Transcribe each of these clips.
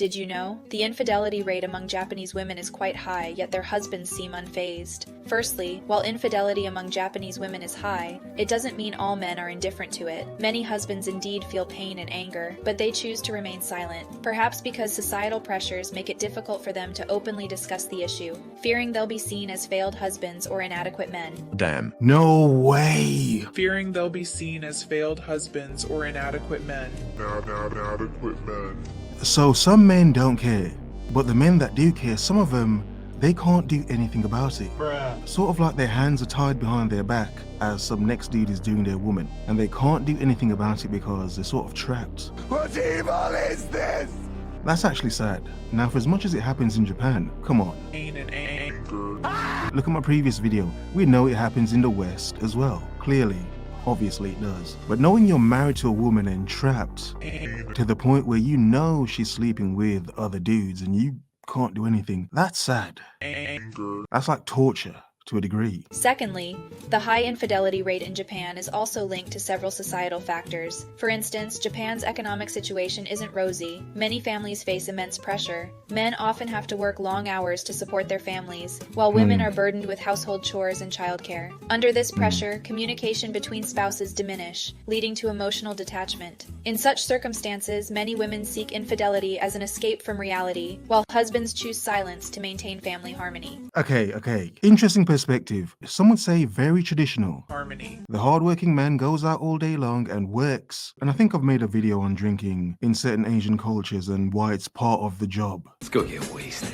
Did you know? The infidelity rate among Japanese women is quite high, yet their husbands seem unfazed. Firstly, while infidelity among Japanese women is high, it doesn't mean all men are indifferent to it. Many husbands indeed feel pain and anger, but they choose to remain silent, perhaps because societal pressures make it difficult for them to openly discuss the issue, fearing they'll be seen as failed husbands or inadequate men. Damn. No way. Fearing they'll be seen as failed husbands or inadequate men. So some men don't care, but the men that do care, some of them, they can't do anything about it. Bruh. Sort of like their hands are tied behind their back as some next dude is doing their woman, and they can't do anything about it because they're sort of trapped. What evil is this? That's actually sad. Now, for as much as it happens in Japan, come on. Pain and anger. Look at my previous video. We know it happens in the West as well. Clearly, obviously it does. But knowing you're married to a woman and trapped to the point where you know she's sleeping with other dudes and you can't do anything, that's sad. That's like torture to a degree. Secondly, the high infidelity rate in Japan is also linked to several societal factors. For instance, Japan's economic situation isn't rosy. Many families face immense pressure. Men often have to work long hours to support their families, while women are burdened with household chores and childcare. Under this pressure, communication between spouses diminish, leading to emotional detachment. In such circumstances, many women seek infidelity as an escape from reality, while husbands choose silence to maintain family harmony. Okay. Interesting perspective. Some would say very traditional. Harmony. The hardworking man goes out all day long and works. And I think I've made a video on drinking in certain Asian cultures and why it's part of the job. Let's go get wasted.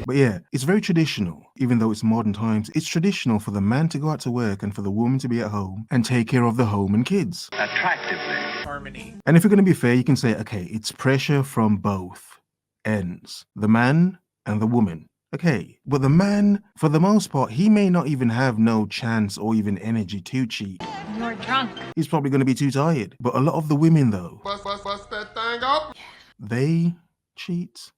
But yeah, it's very traditional. Even though it's modern times, it's traditional for the man to go out to work and for the woman to be at home and take care of the home and kids. Attractively. Harmony. And if you're going to be fair, you can say, okay, it's pressure from both ends, the man and the woman. Okay, but the man, for the most part, he may not even have no chance or even energy to cheat. You're drunk. He's probably going to be too tired. But a lot of the women, though, Bust that thing up. they cheat.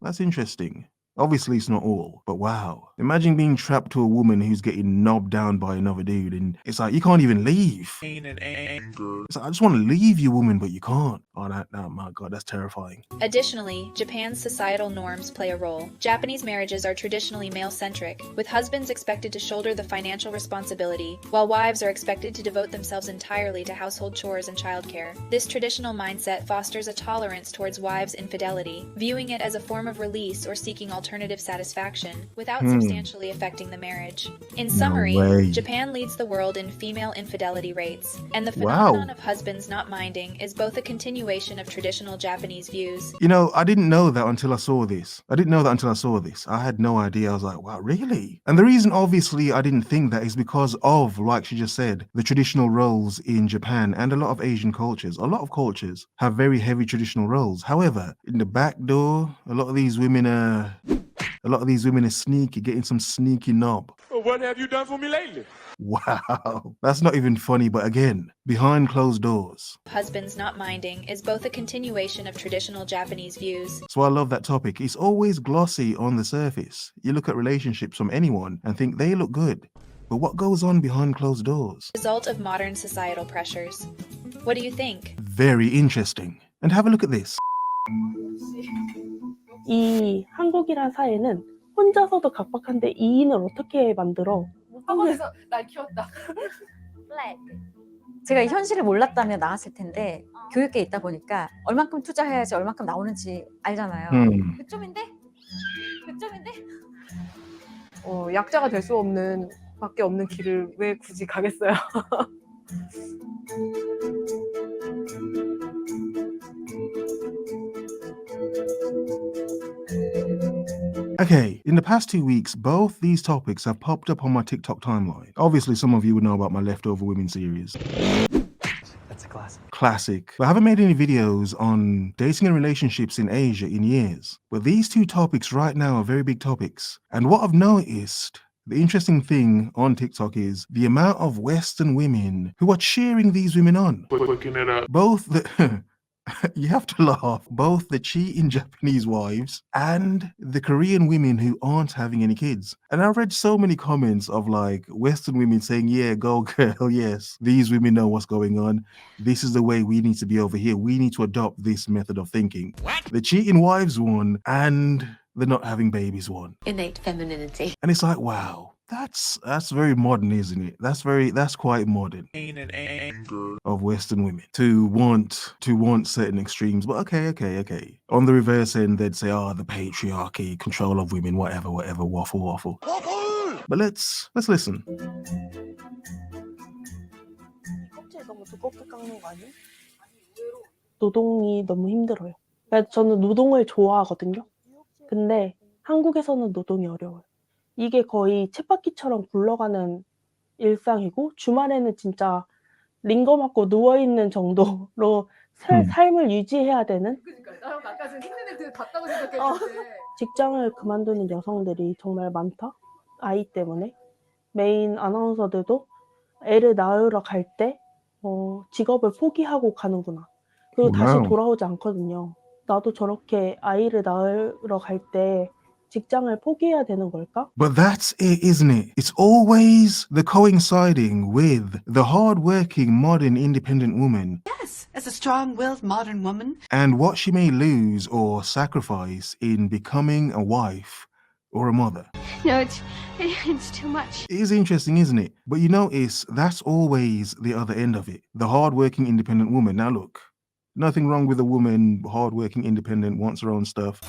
That's interesting. Obviously, it's not all, but wow. Imagine being trapped to a woman who's getting knobbed down by another dude, and it's like, you can't even leave. Pain and anger. It's like, I just want to leave you, woman, but you can't. Oh, my God, that's terrifying. Additionally, Japan's societal norms play a role. Japanese marriages are traditionally male-centric, with husbands expected to shoulder the financial responsibility, while wives are expected to devote themselves entirely to household chores and childcare. This traditional mindset fosters a tolerance towards wives' infidelity, viewing it as a form of release or seeking alternative satisfaction, without substantially affecting the marriage. In summary, way. Japan leads the world in female infidelity rates, and the phenomenon of husbands not minding is both a continuation of traditional Japanese views. You know, I didn't know that until I saw this. I had no idea. I was like, wow, really? And the reason, obviously, I didn't think that is because of, like she just said, the traditional roles in Japan and a lot of Asian cultures. A lot of cultures have very heavy traditional roles. However, in the back door, a lot of these women are sneaky, getting some sneaky knob. What have you done for me lately? Wow, that's not even funny, but again, behind closed doors. Husbands not minding is both a continuation of traditional Japanese views. So I love that topic. It's always glossy on the surface. You look at relationships from anyone and think they look good. But what goes on behind closed doors? Result of modern societal pressures. What do you think? Very interesting. And have a look at this. 이 한국이란 사회는 혼자서도 각박한데 2인을 어떻게 만들어? 학원에서 날 키웠다. 제가 이 현실을 몰랐다면 나왔을 텐데 교육계에 있다 보니까 얼만큼 투자해야지 얼만큼 나오는지 알잖아요. 100점인데? 100점인데? 약자가 될 수 없는 밖에 없는 길을 왜 굳이 가겠어요? Okay, in the past 2 weeks, both these topics have popped up on my TikTok timeline. Obviously, some of you would know about my Leftover Women series. That's a classic. Classic. But I haven't made any videos on dating and relationships in Asia in years. But these two topics right now are very big topics. And what I've noticed, the interesting thing on TikTok is the amount of Western women who are cheering these women on. Looking it up. Both the You have to laugh. Both the cheating Japanese wives and the Korean women who aren't having any kids. And I read so many comments of like Western women saying, yeah, go girl, yes. These women know what's going on. This is the way we need to be over here. We need to adopt this method of thinking. What? The cheating wives won and the not having babies won. Innate femininity. And it's like, wow. That's very modern, isn't it? That's quite modern Pain and anger. of Western women to want certain extremes. But okay. On the reverse end, they'd say, oh, the patriarchy, control of women, whatever, waffle. But let's listen. 껍질 너무 두껍게 깎는 거 아니에요? 노동이 너무 힘들어요. 그러니까 저는 노동을 좋아하거든요. 근데 한국에서는 노동이 어려워요. 이게 거의 쳇바퀴처럼 굴러가는 일상이고 주말에는 진짜 링거 맞고 누워있는 정도로 삶을 유지해야 되는 그러니까 나랑 아까 좀 힘든 애들 같다고 생각했는데 직장을 그만두는 여성들이 정말 많다. 아이 때문에. 메인 아나운서들도 애를 낳으러 갈 때 직업을 포기하고 가는구나. 그리고 다시 와우. 돌아오지 않거든요. 나도 저렇게 아이를 낳으러 갈 때 직장을 포기해야 되는 걸까? But that's it, isn't it? It's always the coinciding with the hard-working, modern, independent woman Yes, as a strong-willed modern woman. and what she may lose or sacrifice in becoming a wife or a mother. No, it's too much. It is interesting, isn't it? But you notice that's always the other end of it. The hard-working, independent woman. Now look, nothing wrong with a woman, hard-working, independent, wants her own stuff.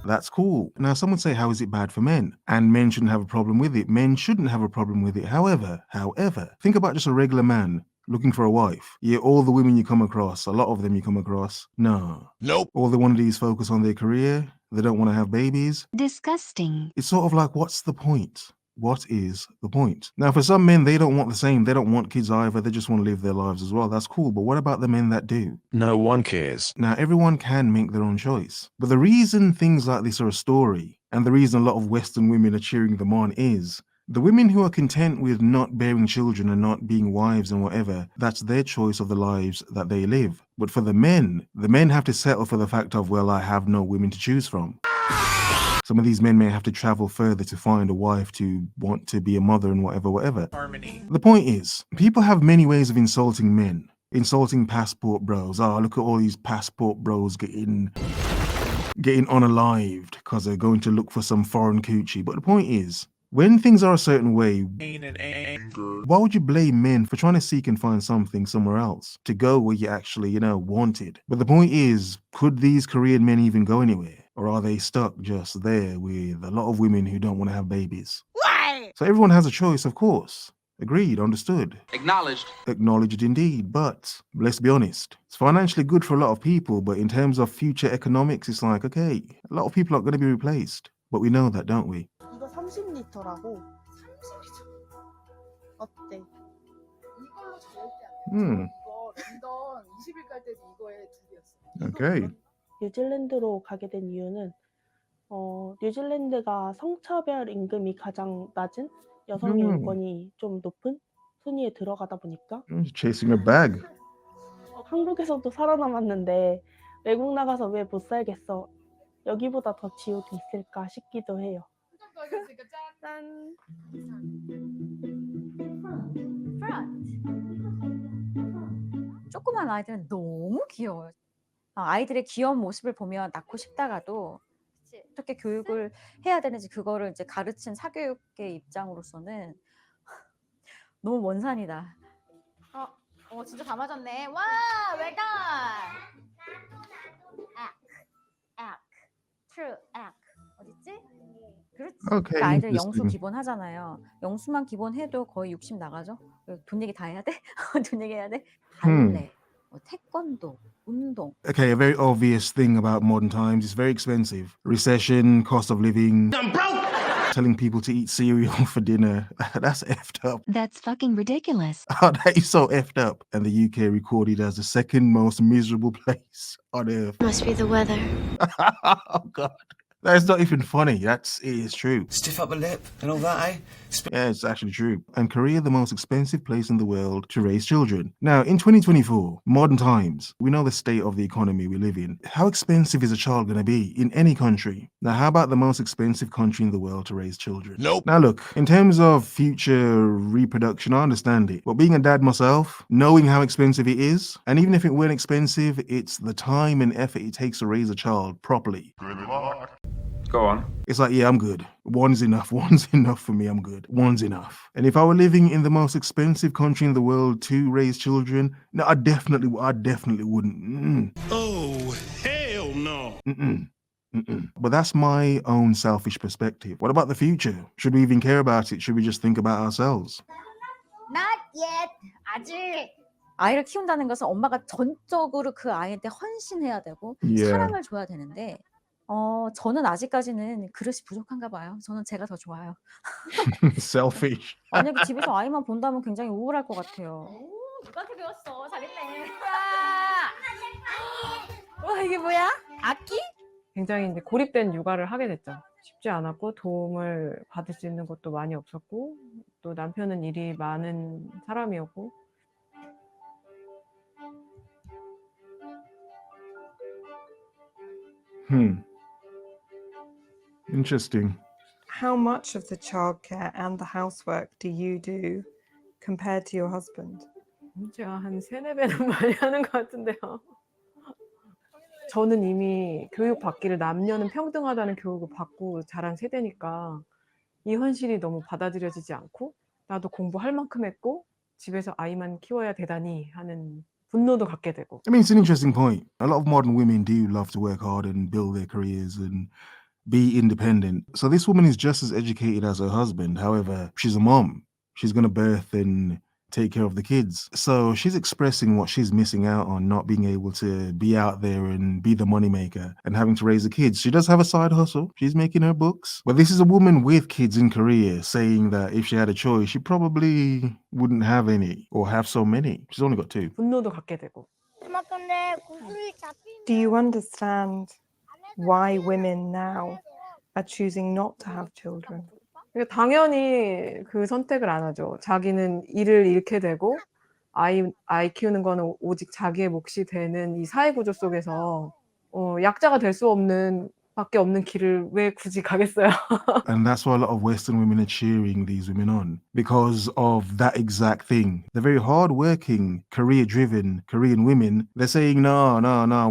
That's cool. Now, some would say, how is it bad for men? And men shouldn't have a problem with it. Men shouldn't have a problem with it. However, think about just a regular man looking for a wife. Yeah, all the women you come across, a lot of them you come across, no. Nope. All they want to do is focus on their career. They don't want to have babies. Disgusting. It's sort of like, what's the point? What is the point? Now, for some men, they don't want the same. They don't want kids either. They just want to live their lives as well. That's cool. But what about the men that do? No one cares. Now, everyone can make their own choice. But the reason things like this are a story, and the reason a lot of Western women are cheering them on is the women who are content with not bearing children and not being wives and whatever, that's their choice of the lives that they live. But for the men have to settle for the fact of, well, I have no women to choose from. Some of these men may have to travel further to find a wife to want to be a mother and whatever. Harmony. The point is, people have many ways of insulting men. Insulting passport bros. Oh, look at all these passport bros getting unalived because they're going to look for some foreign coochie. But the point is, when things are a certain way, Pain and anger. why would you blame men for trying to seek and find something somewhere else to go where you actually, wanted? But the point is, could these Korean men even go anywhere? Or are they stuck just there with a lot of women who don't want to have babies? Why? So everyone has a choice, of course. Agreed, understood. Acknowledged. Acknowledged indeed. But let's be honest, it's financially good for a lot of people, but in terms of future economics, it's like, okay, a lot of people are going to be replaced. But we know that, don't we? 이거 30리터라고. 30리터. 어때? 이걸로 절대 안 돼. Hmm. 이거 런던 20일 갈 때도 이거에 두 개였어. Okay. 뉴질랜드로 가게 된 이유는 뉴질랜드가 성차별 임금이 가장 낮은 여성의 인권이 좀 높은 순위에 들어가다 보니까 Chasing a bag. 한국에서도 살아남았는데 외국 나가서 왜 못 살겠어? 여기보다 더 지옥이 있을까 싶기도 해요. 짠. 조그만 아이들은 너무 귀여워요. 아이들의 귀여운 모습을 보면 낳고 싶다가도 어떻게 교육을 해야 되는지 그거를 이제 가르친 사교육의 입장으로서는 너무 먼 산이다. 진짜 다 맞았네. 와, 웰던. True, 어딨지? 그렇지. Okay, 그러니까 아이들 영수 interesting. 기본 하잖아요. 영수만 기본 해도 거의 60 나가죠. 돈 얘기 다 해야 돼? 돈 얘기 해야 돼? 발레, 태권도, 운동. Okay, a very obvious thing about modern times is very expensive. Recession, cost of living. I'm broke! Telling people to eat cereal for dinner. That's effed up. That's fucking ridiculous. Oh, that is so effed up. And the UK recorded as the second most miserable place on earth. Must be the weather. Oh, God. That is not even funny. It is true. Stiff upper lip and all that, eh? Yeah, it's actually true. And Korea, the most expensive place in the world to raise children. Now, in 2024, modern times, we know the state of the economy we live in. How expensive is a child going to be in any country? Now, how about the most expensive country in the world to raise children? Nope. Now, look, in terms of future reproduction, I understand it. But being a dad myself, knowing how expensive it is, and even if it weren't expensive, it's the time and effort it takes to raise a child properly. Go on. It's like, yeah, I'm good. One's enough. One's enough for me. I'm good. One's enough. And if I were living in the most expensive country in the world to raise children, no, I definitely wouldn't. Oh, hell no. But that's my own selfish perspective. What about the future? Should we even care about it? Should we just think about ourselves? Not yet. 아직. 아이를 키운다는 것은 엄마가 전적으로 그 아이한테 헌신해야 되고 Yeah. 사랑을 줘야 되는데 저는 아직까지는 그릇이 부족한가 봐요. 저는 제가 더 좋아요. Selfish. 만약에 집에서 아이만 본다면 굉장히 우울할 것 같아요. 누구한테 배웠어? 잘했네. 와, 이게 뭐야? 악기? 굉장히 이제 고립된 육아를 하게 됐죠. 쉽지 않았고 도움을 받을 수 있는 것도 많이 없었고 또 남편은 일이 많은 사람이었고 Interesting. How much of the childcare and the housework do you do compared to your husband? 제가 한 3-4배는 많이 하는 것 같은데요. 저는 이미 교육 받기를 남녀는 평등하다는 교육을 받고 자란 세대니까 이 현실이 너무 받아들여지지 않고 나도 공부할 만큼 했고 집에서 아이만 키워야 되다니 하는 분노도 갖게 되고. I mean, it's an interesting point. A lot of modern women do love to work hard and build their careers and be independent. So this woman is just as educated as her husband. However, she's a mom. She's going to birth and take care of the kids. So she's expressing what she's missing out on, not being able to be out there and be the moneymaker and having to raise the kids. She does have a side hustle. She's making her books. But this is a woman with kids in Korea saying that if she had a choice, she probably wouldn't have any or have so many. She's only got 2. 분노도 갖게 되고. Do you understand why women now are choosing not to have children? 당연히 그 선택을 안 하죠. 자기는 일을 잃게 되고 아이 키우는 거는 오직 자기의 몫이 되는 이 사회 구조 속에서 약자가 될 수 없는 밖에 없는 길을 왜 굳이 가겠어요? And that's why a lot of Western women are cheering these women on because of that exact thing. The very hard-working, career-driven Korean women, they're saying, no,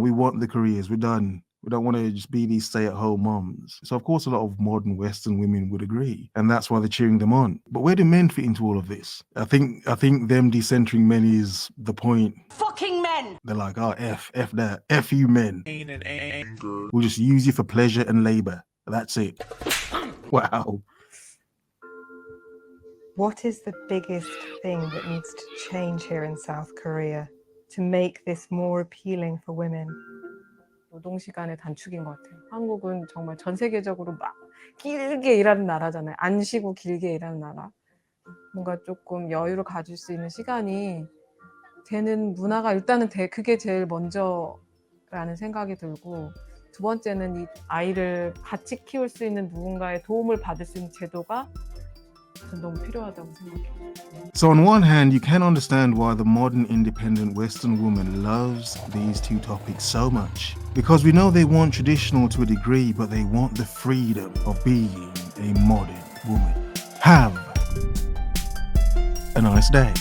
we want the careers, we're done. We don't want to just be these stay-at-home moms. So of course a lot of modern Western women would agree. And that's why they're cheering them on. But where do men fit into all of this? I think them decentering men is the point. Fucking men! They're like, oh, F that. F you men. Pain and anger. We'll just use you for pleasure and labor. That's it. Wow. What is the biggest thing that needs to change here in South Korea to make this more appealing for women? 노동시간의 단축인 것 같아요. 한국은 정말 전 세계적으로 막 길게 일하는 나라잖아요. 안 쉬고 길게 일하는 나라. 뭔가 조금 여유를 가질 수 있는 시간이 되는 문화가 일단은 그게 제일 먼저라는 생각이 들고 두 번째는 이 아이를 같이 키울 수 있는 누군가의 도움을 받을 수 있는 제도가 너무 필요하다고 생각해요. So on one hand, you can understand why the modern independent Western woman loves these two topics so much. Because we know they want traditional to a degree, but they want the freedom of being a modern woman. Have a nice day.